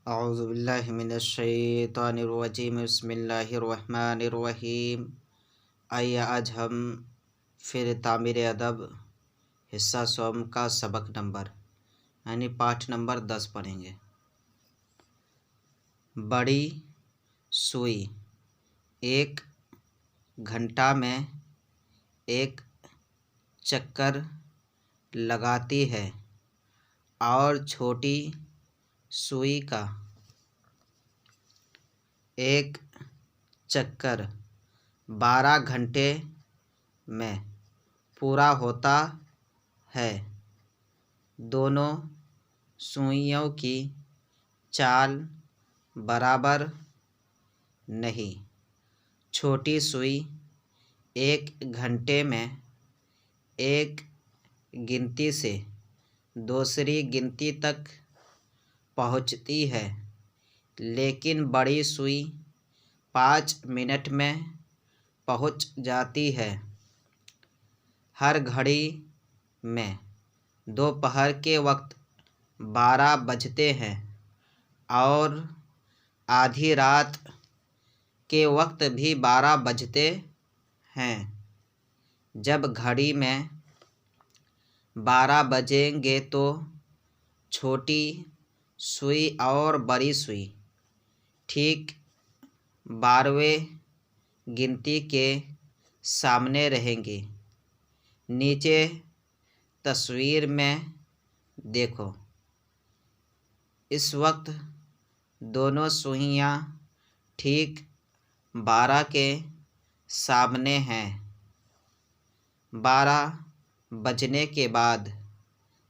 औज़ुबिल्लाहि मिनश्शैतानिर्रजीम बिस्मिल्लाहिर्रहमानिर्रहीम। आइए आज हम फिर तामीर अदब हिस्सा सोम का सबक नंबर यानी पाठ नंबर 10 पढ़ेंगे। बड़ी सुई एक घंटा में एक चक्कर लगाती है और छोटी सुई का एक चक्कर 12 घंटे में पूरा होता है। दोनों सुइयों की चाल बराबर नहीं। छोटी सुई एक घंटे में एक गिनती से दूसरी गिनती तक पहुंचती है, लेकिन बड़ी सुई 5 मिनट में पहुंच जाती है। हर घड़ी में दोपहर के वक्त 12 बजते हैं और आधी रात के वक्त भी 12 बजते हैं। जब घड़ी में 12 बजेंगे तो छोटी सुई और बड़ी सुई ठीक 12वें गिनती के सामने रहेंगी। नीचे तस्वीर में देखो। इस वक्त दोनों सुइयां ठीक 12 के सामने हैं। 12 बजने के बाद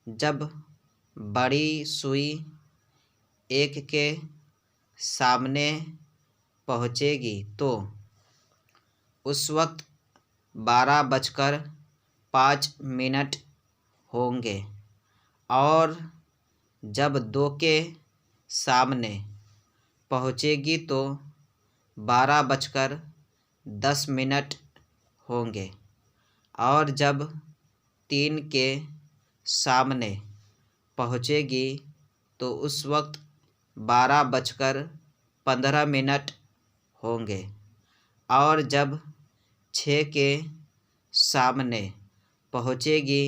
जब बड़ी सुई एक के सामने पहुंचेगी तो उस वक्त 12:05 होंगे और जब 2 के सामने पहुंचेगी तो 12:10 होंगे और जब 3 के सामने पहुंचेगी तो उस वक्त 12:15 होंगे और जब 6 के सामने पहुंचेगी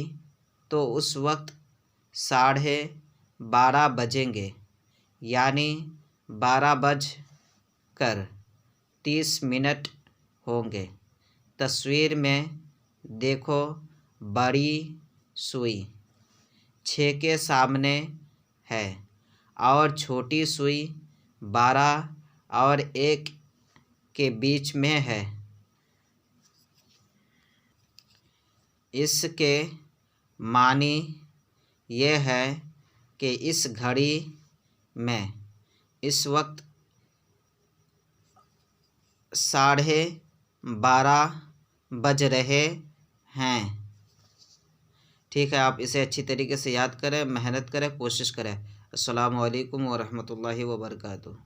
तो उस वक्त 12:30 बजेंगे, यानी 12:30 होंगे। तस्वीर में देखो, बड़ी सुई 6 के सामने है और छोटी सुई 12 और 1 के बीच में है। इसके मानी ये है कि इस घड़ी में इस वक्त 12:30 बज रहे हैं। ठीक है, आप इसे अच्छी तरीके से याद करें, मेहनत करें, कोशिश करें। अस्सलामु अलैकुम व रहमतुल्लाहि व बरकातुहू।